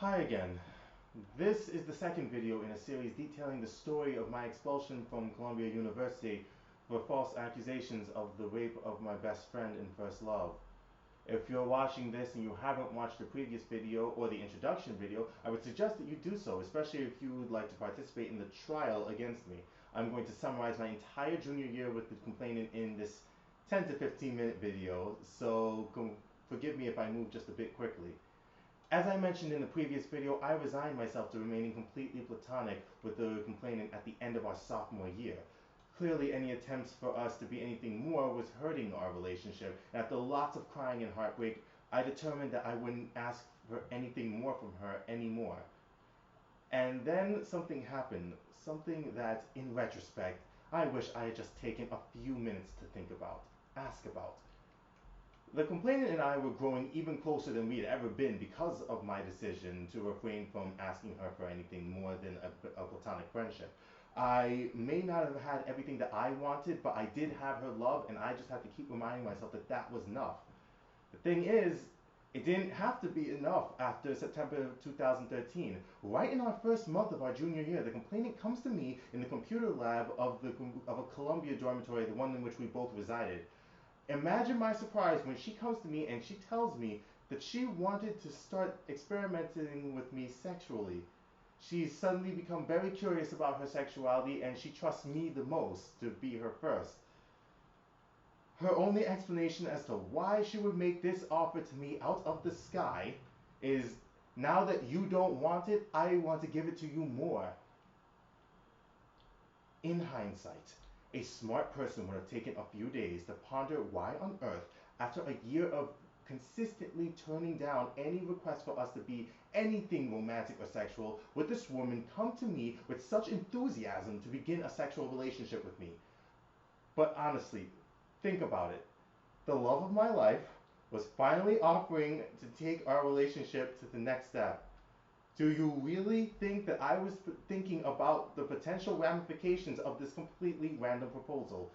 Hi again. This is the second video in a series detailing the story of my expulsion from Columbia University for false accusations of the rape of my best friend in first love. If you're watching this and you haven't watched the previous video or the introduction video, I would suggest that you do so, especially if you would like to participate in the trial against me. I'm going to summarize my entire junior year with the complainant in this 10 to 15 minute video, so forgive me if I move just a bit quickly. As I mentioned in the previous video, I resigned myself to remaining completely platonic with the complainant at the end of our sophomore year. Clearly, any attempts for us to be anything more was hurting our relationship, and after lots of crying and heartbreak, I determined that I wouldn't ask for anything more from her anymore. And then something happened, something that, in retrospect, I wish I had just taken a few minutes to think about, ask about. The complainant and I were growing even closer than we had ever been because of my decision to refrain from asking her for anything more than a platonic friendship. I may not have had everything that I wanted, but I did have her love, and I just had to keep reminding myself that that was enough. The thing is, it didn't have to be enough after September 2013. Right in our first month of our junior year, the complainant comes to me in the computer lab of a Columbia dormitory, the one in which we both resided. Imagine my surprise when she comes to me and she tells me that she wanted to start experimenting with me sexually. She's suddenly become very curious about her sexuality and she trusts me the most to be her first. Her only explanation as to why she would make this offer to me out of the sky is, now that you don't want it, I want to give it to you more. In hindsight, a smart person would have taken a few days to ponder why on earth, after a year of consistently turning down any request for us to be anything romantic or sexual, would this woman come to me with such enthusiasm to begin a sexual relationship with me. But honestly, think about it. The love of my life was finally offering to take our relationship to the next step. Do you really think that I was thinking about the potential ramifications of this completely random proposal?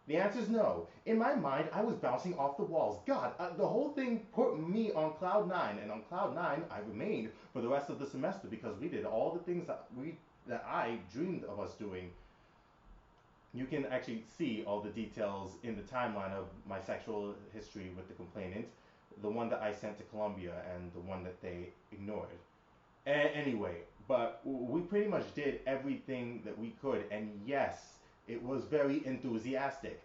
The answer is no. In my mind, I was bouncing off the walls. God, the whole thing put me on cloud nine, and on cloud nine, I remained for the rest of the semester because we did all the things that I dreamed of us doing. You can actually see all the details in the timeline of my sexual history with the complainant, the one that I sent to Columbia and the one that they ignored. Anyway, but we pretty much did everything that we could, and yes, it was very enthusiastic.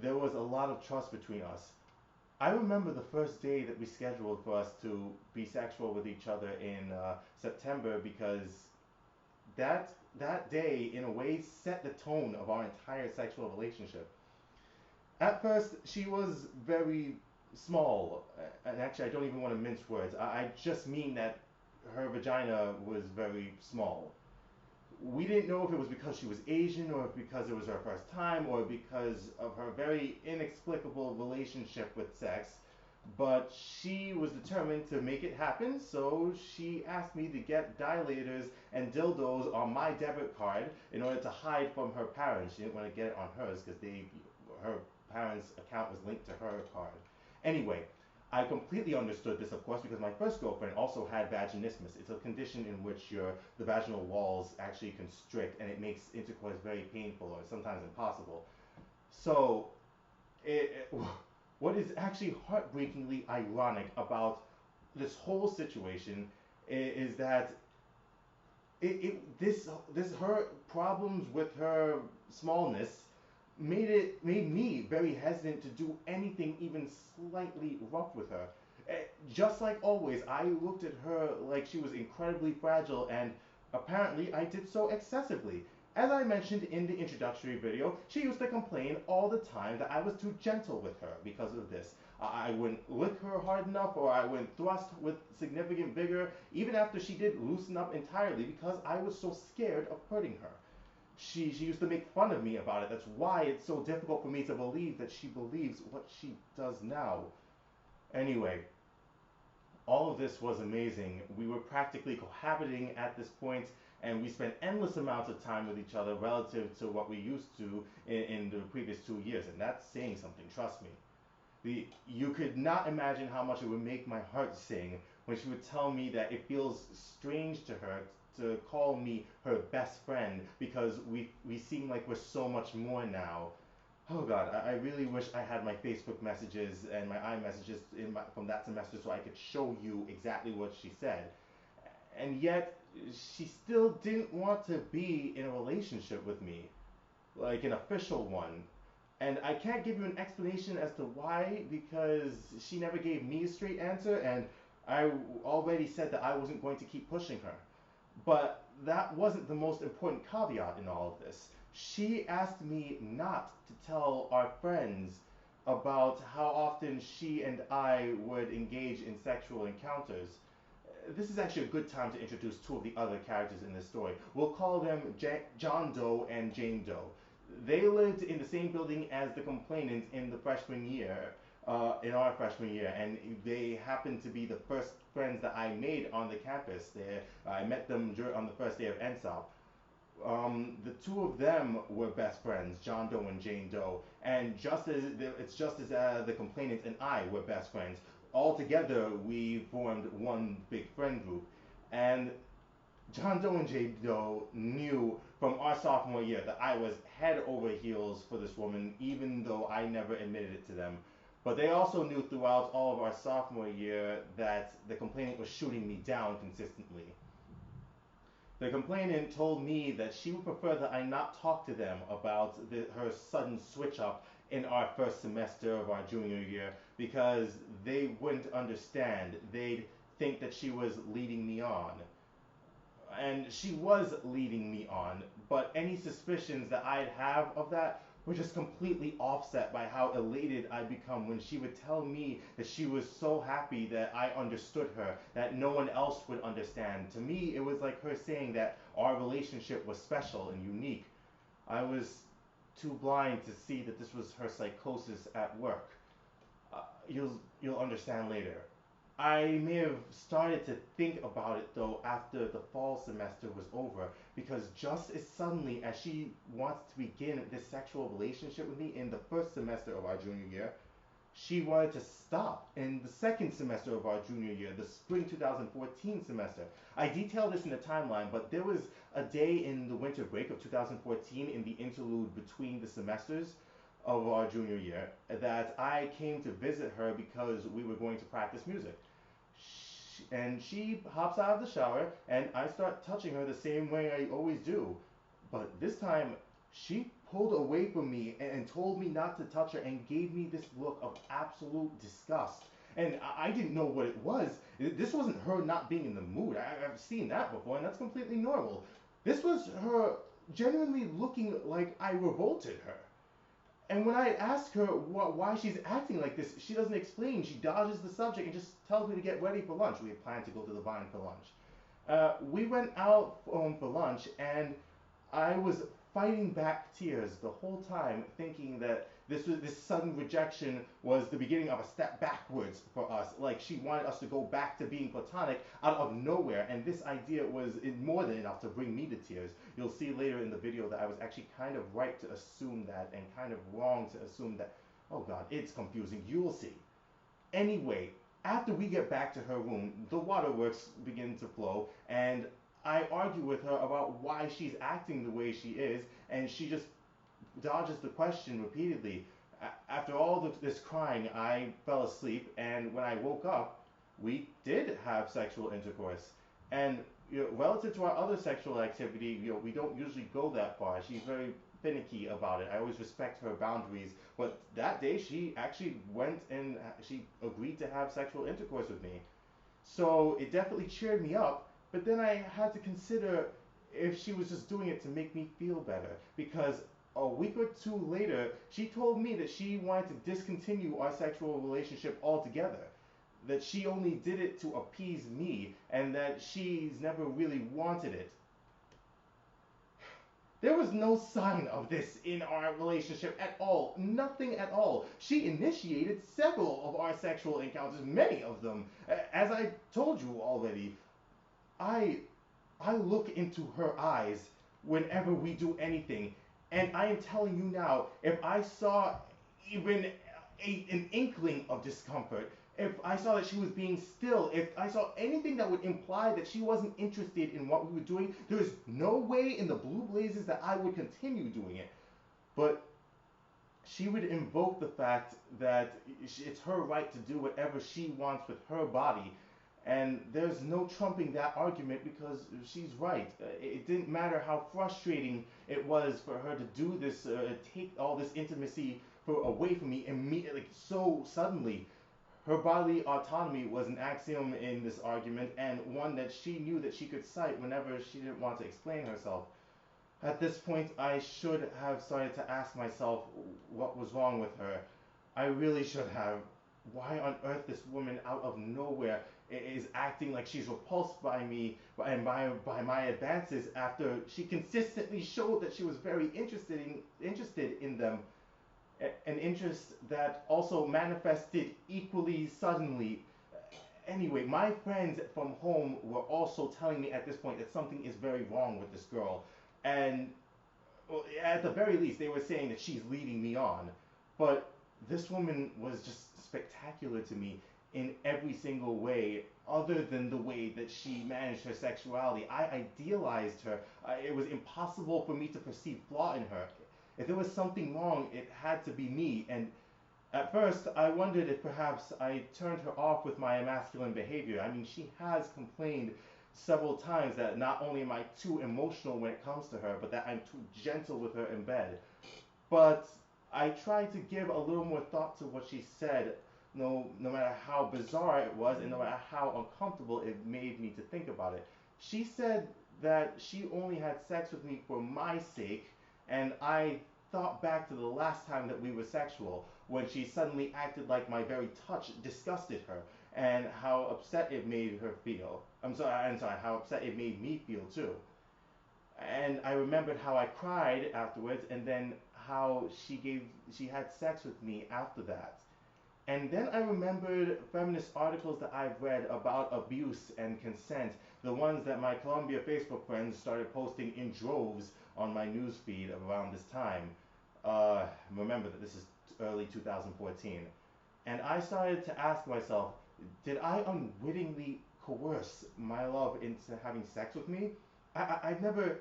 There was a lot of trust between us. I remember the first day that we scheduled for us to be sexual with each other in September because that day, in a way, set the tone of our entire sexual relationship. At first, she was very small, and actually, I don't even want to mince words. I just mean that her vagina was very small. We didn't know if it was because she was Asian or if because it was her first time or because of her very inexplicable relationship with sex, but she was determined to make it happen, so she asked me to get dilators and dildos on my debit card in order to hide from her parents. She didn't want to get it on hers because her parents' account was linked to her card. Anyway, I completely understood this, of course, because my first girlfriend also had vaginismus. It's a condition in which the vaginal walls actually constrict and it makes intercourse very painful or sometimes impossible. So, it, what is actually heartbreakingly ironic about this whole situation is that this her problems with her smallness made me very hesitant to do anything even slightly rough with her. Just like always, I looked at her like she was incredibly fragile, and apparently I did so excessively. As I mentioned in the introductory video, she used to complain all the time that I was too gentle with her because of this. I wouldn't lick her hard enough or I wouldn't thrust with significant vigor, even after she did loosen up entirely because I was so scared of hurting her. She used to make fun of me about it. That's why it's so difficult for me to believe that she believes what she does now. Anyway, all of this was amazing. We were practically cohabiting at this point, and we spent endless amounts of time with each other relative to what we used to in the previous 2 years, and that's saying something, trust me. You could not imagine how much it would make my heart sing when she would tell me that it feels strange to her to call me her best friend because we seem like we're so much more now. Oh God, I really wish I had my Facebook messages and my iMessages from that semester so I could show you exactly what she said. And yet, she still didn't want to be in a relationship with me, like an official one. And I can't give you an explanation as to why because she never gave me a straight answer, and I already said that I wasn't going to keep pushing her. But that wasn't the most important caveat in all of this. She asked me not to tell our friends about how often she and I would engage in sexual encounters. This is actually a good time to introduce two of the other characters in this story. We'll call them John Doe and Jane Doe. They lived in the same building as the complainant in the freshman year, in our freshman year, and they happened to be the first friends that I made on the campus. I met them on the first day of NSOP. The two of them were best friends, John Doe and Jane Doe, and it's just as the complainant and I were best friends. All together, we formed one big friend group, and John Doe and Jane Doe knew from our sophomore year that I was head over heels for this woman, even though I never admitted it to them. But they also knew throughout all of our sophomore year that the complainant was shooting me down consistently. The complainant told me that she would prefer that I not talk to them about her sudden switch up in our first semester of our junior year because they wouldn't understand. They'd think that she was leading me on. And she was leading me on, but any suspicions that I'd have of that were just completely offset by how elated I'd become when she would tell me that she was so happy that I understood her, that no one else would understand. To me, it was like her saying that our relationship was special and unique. I was too blind to see that this was her psychosis at work. You'll understand later. I may have started to think about it though after the fall semester was over because just as suddenly as she wants to begin this sexual relationship with me in the first semester of our junior year, she wanted to stop in the second semester of our junior year, the spring 2014 semester. I detailed this in the timeline, but there was a day in the winter break of 2014 in the interlude between the semesters of our junior year that I came to visit her because we were going to practice music. And she hops out of the shower, and I start touching her the same way I always do. But this time, she pulled away from me and told me not to touch her and gave me this look of absolute disgust. And I didn't know what it was. This wasn't her not being in the mood. I've seen that before, and that's completely normal. This was her genuinely looking like I revolted her. And when I ask her why she's acting like this, she doesn't explain. She dodges the subject and just tells me to get ready for lunch. We had planned to go to the Vine for lunch. We went out for lunch, and I was fighting back tears the whole time, thinking that this sudden rejection was the beginning of a step backwards for us. Like she wanted us to go back to being platonic out of nowhere, and this idea was more than enough to bring me to tears. You'll see later in the video that I was actually kind of right to assume that, and kind of wrong to assume that. Oh God, it's confusing. You'll see. Anyway, after we get back to her room, the waterworks begin to flow, and I argue with her about why she's acting the way she is, and she just dodges the question repeatedly. After all this crying, I fell asleep, and when I woke up, we did have sexual intercourse. And relative to our other sexual activity, we don't usually go that far. She's very finicky about it. I always respect her boundaries, but that day she actually went and she agreed to have sexual intercourse with me. So it definitely cheered me up, but then I had to consider if she was just doing it to make me feel better. Because a week or two later, she told me that she wanted to discontinue our sexual relationship altogether. That she only did it to appease me, and that she's never really wanted it. There was no sign of this in our relationship at all. Nothing at all. She initiated several of our sexual encounters, many of them. As I told you already, I I look into her eyes whenever we do anything, and I am telling you now, if I saw even an inkling of discomfort, if I saw that she was being still, if I saw anything that would imply that she wasn't interested in what we were doing, there is no way in the blue blazes that I would continue doing it. But she would invoke the fact that it's her right to do whatever she wants with her body. And there's no trumping that argument because she's right. It didn't matter how frustrating it was for her to do this, take all this intimacy away from me immediately, like, so suddenly. Her bodily autonomy was an axiom in this argument, and one that she knew that she could cite whenever she didn't want to explain herself. At this point, I should have started to ask myself what was wrong with her. I really should have. Why on earth this woman out of nowhere is acting like she's repulsed by me and by my advances after she consistently showed that she was very interested in them, an interest that also manifested equally suddenly. Anyway, my friends from home were also telling me at this point that something is very wrong with this girl, and well, at the very least, they were saying that she's leading me on. But this woman was just spectacular to me in every single way, other than the way that she managed her sexuality. I idealized her. It was impossible for me to perceive flaw in her. If there was something wrong, it had to be me. And at first, I wondered if perhaps I turned her off with my masculine behavior. I mean, she has complained several times that not only am I too emotional when it comes to her, but that I'm too gentle with her in bed. But I tried to give a little more thought to what she said, no matter how bizarre it was and no matter how uncomfortable it made me to think about it. She said that she only had sex with me for my sake, and I thought back to the last time that we were sexual, when she suddenly acted like my very touch disgusted her, and how upset it made her feel. I'm sorry, how upset it made me feel too. And I remembered how I cried afterwards, and then how she had sex with me after that. And then I remembered feminist articles that I've read about abuse and consent, the ones that my Columbia Facebook friends started posting in droves on my news feed around this time. Remember that this is early 2014. And I started to ask myself, did I unwittingly coerce my love into having sex with me? I've never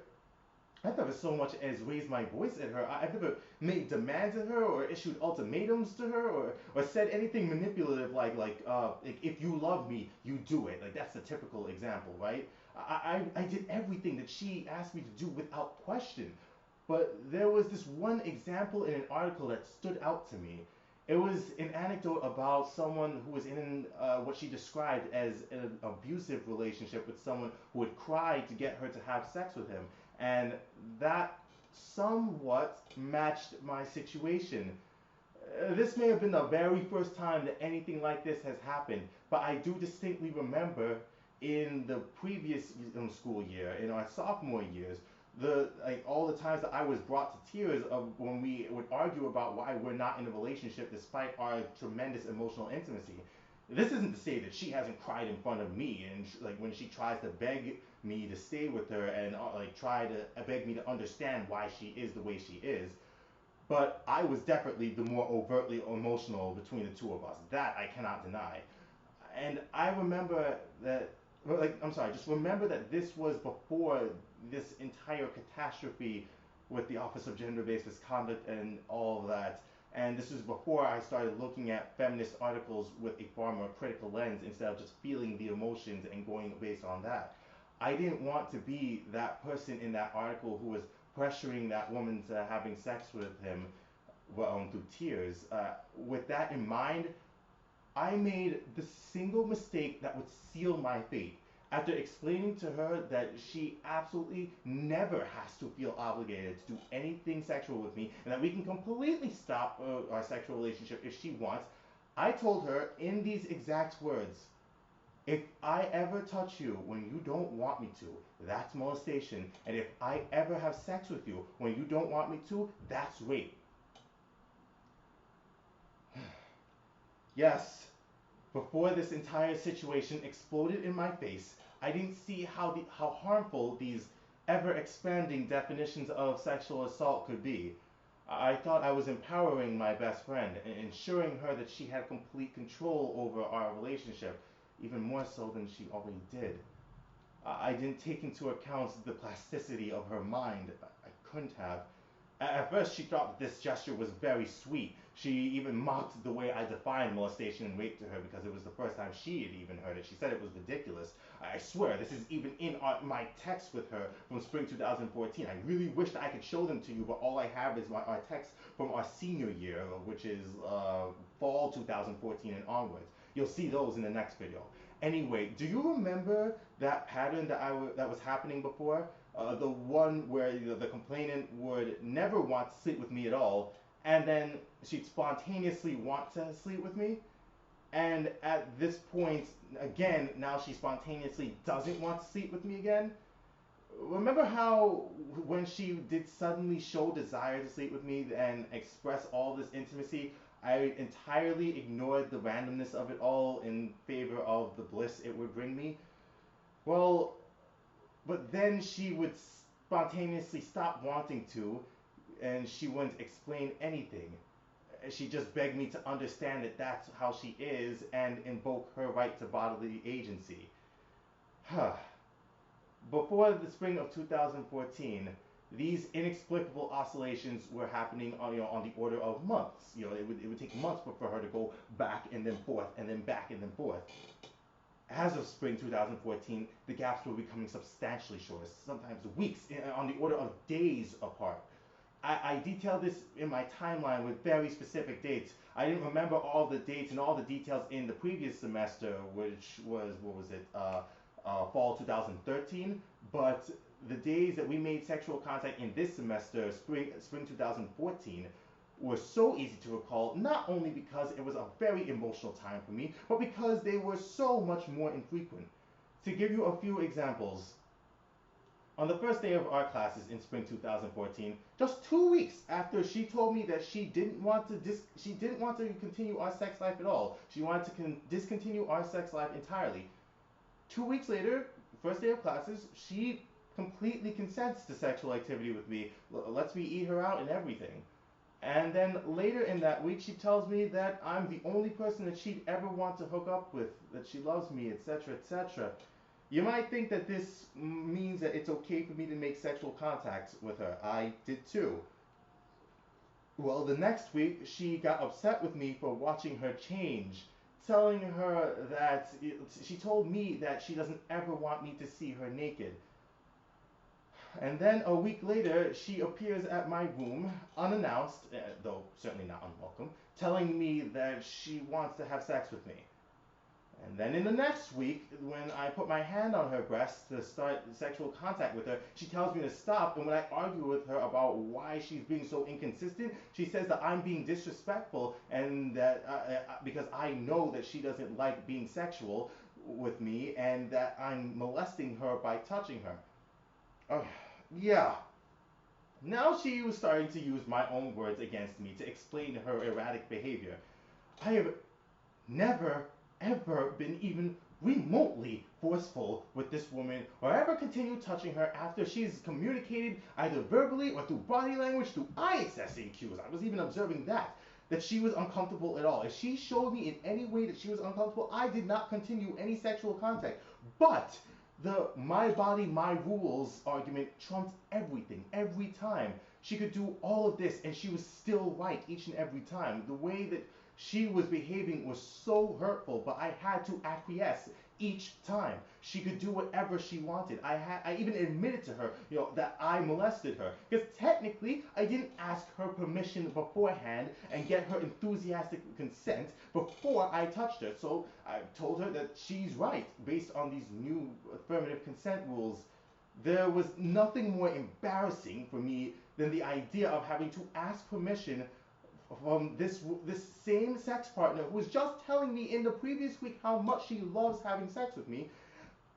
so much as raised my voice at her. I've never made demands at her or issued ultimatums to her or said anything manipulative like if you love me, you do it. Like that's the typical example, right? I did everything that she asked me to do without question. But there was this one example in an article that stood out to me. It was an anecdote about someone who was in what she described as an abusive relationship with someone who would cry to get her to have sex with him. And that somewhat matched my situation. This may have been the very first time that anything like this has happened, but I do distinctly remember in the previous school year, in our sophomore years, all the times that I was brought to tears of when we would argue about why we're not in a relationship despite our tremendous emotional intimacy. This isn't to say that she hasn't cried in front of me and like when she tries to beg me to stay with her and like try to beg me to understand why she is the way she is. But I was definitely the more overtly emotional between the two of us. That I cannot deny. And I remember that, well, like, I'm sorry, just remember that this was before this entire catastrophe with the Office of Gender-Based Misconduct and all of that. And this was before I started looking at feminist articles with a far more critical lens instead of just feeling the emotions and going based on that. I didn't want to be that person in that article who was pressuring that woman to having sex with him, well, through tears. With that in mind, I made the single mistake that would seal my fate. After explaining to her that she absolutely never has to feel obligated to do anything sexual with me and that we can completely stop our sexual relationship if she wants, I told her in these exact words, if I ever touch you when you don't want me to, that's molestation. And if I ever have sex with you when you don't want me to, that's rape. Yes, before this entire situation exploded in my face, I didn't see how harmful these ever expanding definitions of sexual assault could be. I thought I was empowering my best friend and ensuring her that she had complete control over our relationship, even more so than she already did. I didn't take into account the plasticity of her mind. I couldn't have. At first, she thought that this gesture was very sweet. She even mocked the way I defined molestation and rape to her because it was the first time she had even heard it. She said it was ridiculous. I swear, this is even in my text with her from spring 2014. I really wish that I could show them to you, but all I have is our text from our senior year, which is fall 2014 and onwards. You'll see those in the next video. Anyway, do you remember that pattern that was happening before? The one where the complainant would never want to sleep with me at all, and then she'd spontaneously want to sleep with me. And at this point, again, now she spontaneously doesn't want to sleep with me again. Remember how when she did suddenly show desire to sleep with me and express all this intimacy, I entirely ignored the randomness of it all in favor of the bliss it would bring me? Well, but then she would spontaneously stop wanting to, and she wouldn't explain anything. She just begged me to understand that that's how she is and invoke her right to bodily agency. Huh. Before the spring of 2014, these inexplicable oscillations were happening on the order of months. It would take months for her to go back and then forth and then back and then forth. As of spring 2014, the gaps were becoming substantially shorter, sometimes weeks, on the order of days apart. I detailed this in my timeline with very specific dates. I didn't remember all the dates and all the details in the previous semester, which was, what was it, fall 2013. But the days that we made sexual contact in this semester, spring 2014, were so easy to recall, not only because it was a very emotional time for me, but because they were so much more infrequent. To give you a few examples, on the first day of art classes in spring 2014, just 2 weeks after she told me that she didn't want to continue our sex life at all. She wanted to discontinue our sex life entirely. 2 weeks later, first day of classes, she completely consents to sexual activity with me, lets me eat her out and everything. And then later in that week, she tells me that I'm the only person that she'd ever want to hook up with, that she loves me, etc., etc. You might think that this means that it's okay for me to make sexual contact with her. I did too. Well, the next week, she got upset with me for watching her change, telling her that she told me that she doesn't ever want me to see her naked. And then a week later, she appears at my room, unannounced, though certainly not unwelcome, telling me that she wants to have sex with me. And then in the next week, when I put my hand on her breast to start sexual contact with her, she tells me to stop. And when I argue with her about why she's being so inconsistent, she says that I'm being disrespectful and that because I know that she doesn't like being sexual with me and that I'm molesting her by touching her. Oh, yeah. Now she was starting to use my own words against me to explain her erratic behavior. I have never, ever been even remotely forceful with this woman or ever continue touching her after she's communicated either verbally or through body language, through eye accessing cues. I was even observing that she was uncomfortable at all. If she showed me in any way that she was uncomfortable, I did not continue any sexual contact. But the my body, my rules argument trumped everything, every time. She could do all of this and she was still right each and every time. The way that she was behaving was so hurtful, but I had to acquiesce each time. She could do whatever she wanted. I even admitted to her, that I molested her. Because technically, I didn't ask her permission beforehand and get her enthusiastic consent before I touched her. So I told her that she's right based on these new affirmative consent rules. There was nothing more embarrassing for me than the idea of having to ask permission from this same sex partner who was just telling me in the previous week how much she loves having sex with me,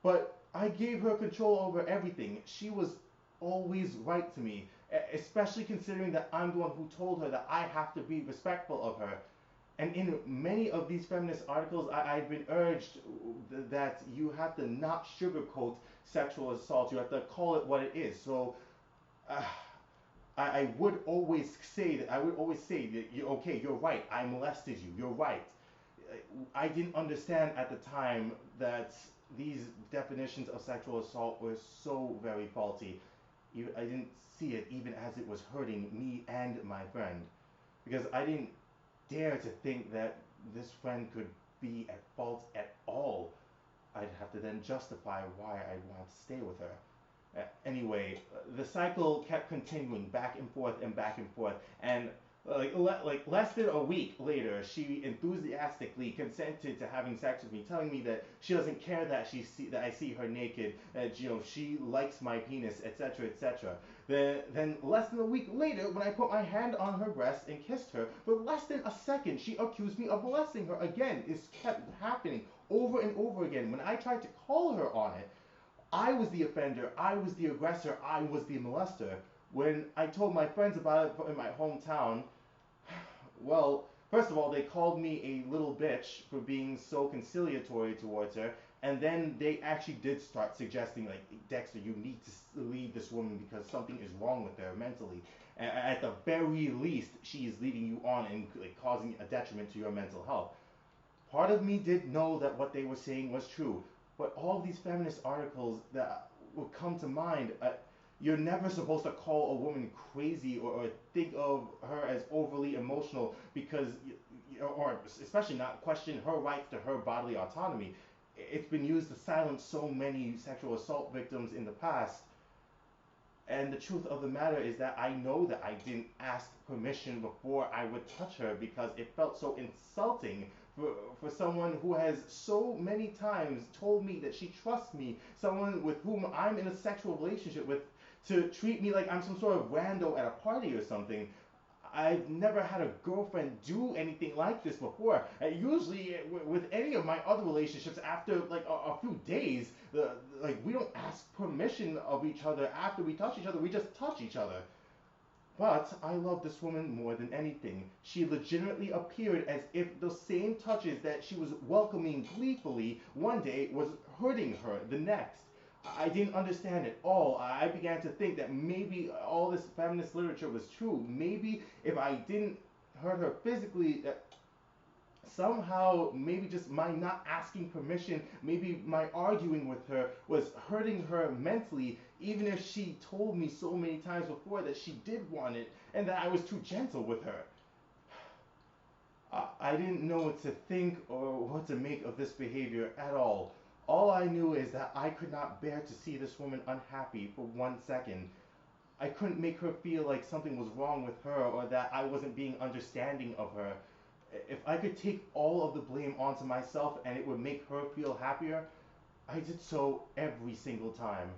but I gave her control over everything. She was always right to me, especially considering that I'm the one who told her that I have to be respectful of her. And in many of these feminist articles, I've been urged that you have to not sugarcoat sexual assault. You have to call it what it is. So, uh, I would always say that, you okay, you're right, I molested you, you're right. I didn't understand at the time that these definitions of sexual assault were so very faulty. I didn't see it even as it was hurting me and my friend, because I didn't dare to think that this friend could be at fault at all. I'd have to then justify why I wanted to stay with her. Anyway, the cycle kept continuing back and forth and back and forth, and like less than a week later, she enthusiastically consented to having sex with me, telling me that she doesn't care that I see her naked, that she likes my penis, etc., etc. Then less than a week later, when I put my hand on her breast and kissed her, for less than a second, she accused me of molesting her again. This kept happening over and over again. When I tried to call her on it, I was the offender, I was the aggressor, I was the molester. When I told my friends about it in my hometown, well, first of all, they called me a little bitch for being so conciliatory towards her, and then they actually did start suggesting, like, Dexter, you need to leave this woman because something is wrong with her mentally. At the very least, she is leading you on and like, causing a detriment to your mental health. Part of me did know that what they were saying was true, but all these feminist articles that would come to mind, you're never supposed to call a woman crazy, or think of her as overly emotional because, or especially not question her rights to her bodily autonomy. It's been used to silence so many sexual assault victims in the past. And the truth of the matter is that I know that I didn't ask permission before I would touch her because it felt so insulting for someone who has so many times told me that she trusts me, someone with whom I'm in a sexual relationship with, to treat me like I'm some sort of rando at a party or something. I've never had a girlfriend do anything like this before. Usually, with any of my other relationships, after like a few days, like we don't ask permission of each other after we touch each other. We just touch each other. But I love this woman more than anything. She legitimately appeared as if the same touches that she was welcoming gleefully one day was hurting her the next. I didn't understand it all. I began to think that maybe all this feminist literature was true. Maybe if I didn't hurt her physically, somehow maybe just my not asking permission, maybe my arguing with her was hurting her mentally, even if she told me so many times before that she did want it and that I was too gentle with her. I didn't know what to think or what to make of this behavior at all. All I knew is that I could not bear to see this woman unhappy for 1 second. I couldn't make her feel like something was wrong with her or that I wasn't being understanding of her. If I could take all of the blame onto myself and it would make her feel happier, I did so every single time.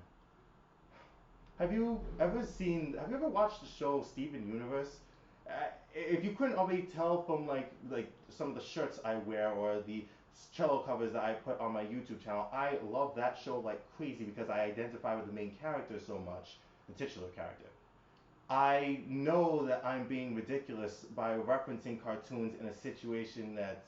Have you ever watched the show Steven Universe? If you couldn't already tell from like some of the shirts I wear or the cello covers that I put on my YouTube channel, I love that show like crazy because I identify with the main character so much, the titular character. I know that I'm being ridiculous by referencing cartoons in a situation that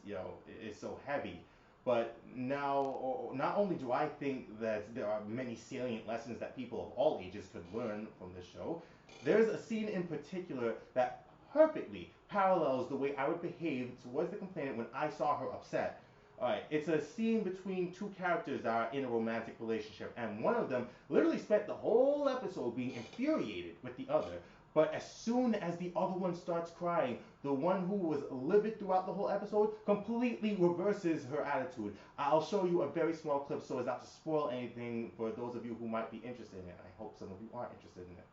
is so heavy, but now not only do I think that there are many salient lessons that people of all ages could learn from this show, there's a scene in particular that perfectly parallels the way I would behave towards the complainant when I saw her upset. Alright, it's a scene between two characters that are in a romantic relationship, and one of them literally spent the whole episode being infuriated with the other. But as soon as the other one starts crying, the one who was livid throughout the whole episode completely reverses her attitude. I'll show you a very small clip so as not to spoil anything for those of you who might be interested in it. I hope some of you are interested in it.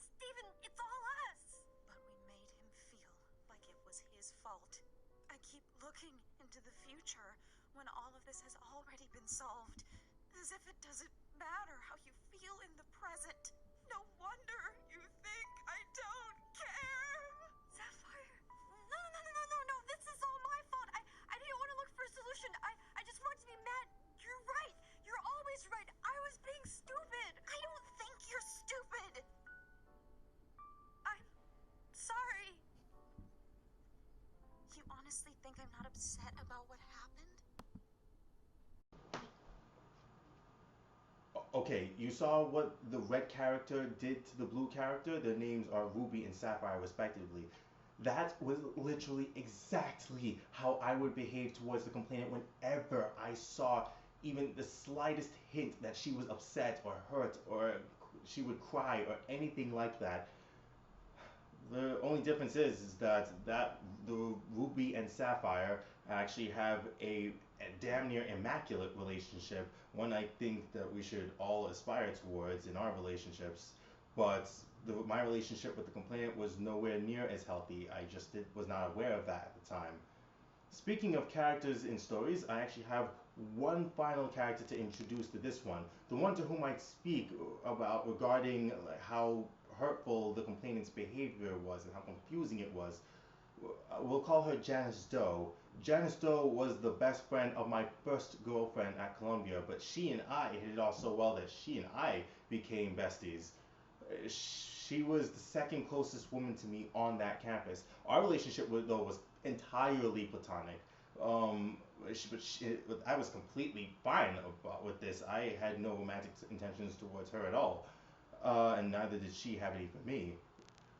Steven, it's all us! But we made him feel like it was his fault. I keep looking into the future when all of this has already been solved, as if it doesn't matter how you feel in the present. No wonder you think I don't care! Sapphire? No, no, no, no, no, no, this is all my fault. I didn't want to look for a solution. I just wanted to be mad. You're right. You're always right. I was being stupid. I don't think you're stupid. I'm sorry. You honestly think I'm not upset about what happened? Okay, you saw what the red character did to the blue character? Their names are Ruby and Sapphire, respectively. That was literally exactly how I would behave towards the complainant whenever I saw even the slightest hint that she was upset or hurt or she would cry or anything like that. The only difference is that the Ruby and Sapphire actually have a damn near immaculate relationship. One I think that we should all aspire towards in our relationships. But my relationship with the complainant was nowhere near as healthy. I just was not aware of that at the time. Speaking of characters in stories, I actually have one final character to introduce to this one. The one to whom I speak about regarding like, how hurtful the complainant's behavior was and how confusing it was. We'll call her Janice Doe. Janice Doe was the best friend of my first girlfriend at Columbia, but she and I hit it off so well that she and I became besties. She was the second closest woman to me on that campus. Our relationship though was entirely platonic. Um, but I was completely fine with this. I had no romantic intentions towards her at all, and neither did she have any for me.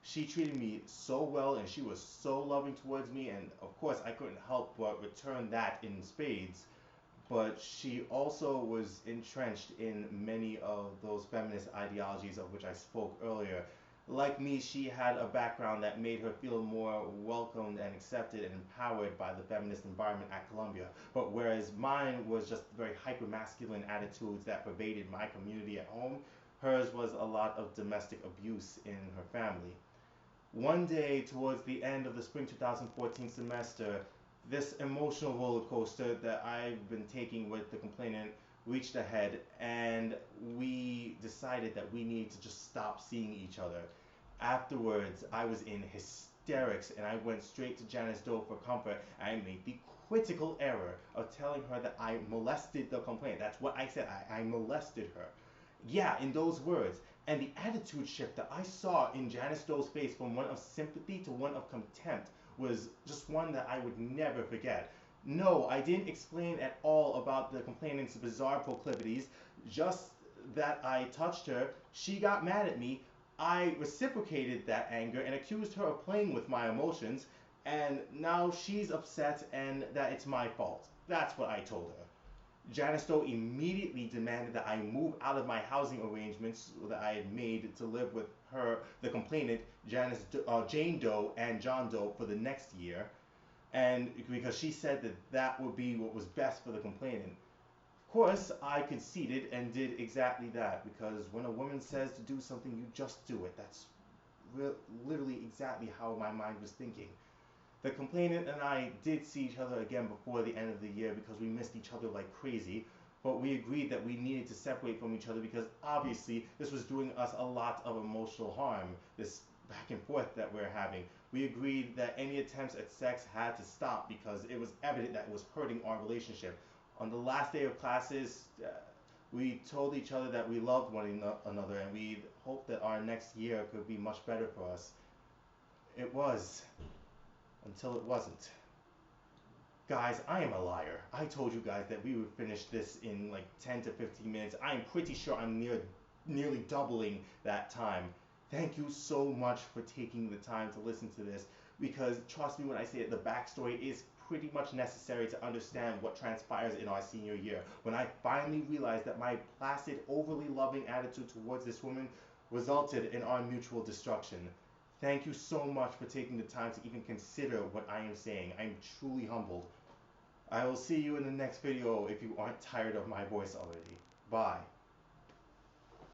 She treated me so well, and she was so loving towards me, and of course I couldn't help but return that in spades. But she also was entrenched in many of those feminist ideologies of which I spoke earlier. Like me, she had a background that made her feel more welcomed and accepted and empowered by the feminist environment at Columbia. But whereas mine was just very hyper-masculine attitudes that pervaded my community at home, hers was a lot of domestic abuse in her family. One day, towards the end of the spring 2014 semester, this emotional roller coaster that I've been taking with the complainant reached a head, and we decided that we needed to just stop seeing each other. Afterwards, I was in hysterics, and I went straight to Janice Doe for comfort. I made the critical error of telling her that I molested the complainant. That's what I said. I molested her. Yeah, in those words. And the attitude shift that I saw in Janice Doe's face from one of sympathy to one of contempt was just one that I would never forget. No, I didn't explain at all about the complainant's bizarre proclivities, just that I touched her. She got mad at me. I reciprocated that anger and accused her of playing with my emotions, and now she's upset and that it's my fault. That's what I told her. Janice Doe immediately demanded that I move out of my housing arrangements that I had made to live with her, the complainant, Jane Doe, and John Doe for the next year, and because she said that that would be what was best for the complainant. Of course, I conceded and did exactly that because when a woman says to do something, you just do it. That's literally exactly how my mind was thinking. The complainant and I did see each other again before the end of the year because we missed each other like crazy, but we agreed that we needed to separate from each other because obviously this was doing us a lot of emotional harm, this back and forth that we're having. We agreed that any attempts at sex had to stop because it was evident that it was hurting our relationship. On the last day of classes, we told each other that we loved one another and we hoped that our next year could be much better for us. It was, until it wasn't. Guys, I am a liar. I told you guys that we would finish this in like 10 to 15 minutes. I am pretty sure I'm nearly doubling that time. Thank you so much for taking the time to listen to this because trust me when I say it, the backstory is pretty much necessary to understand what transpires in our senior year. When I finally realized that my placid, overly loving attitude towards this woman resulted in our mutual destruction. Thank you so much for taking the time to even consider what I am saying. I'm truly humbled. I will see you in the next video if you aren't tired of my voice already. Bye.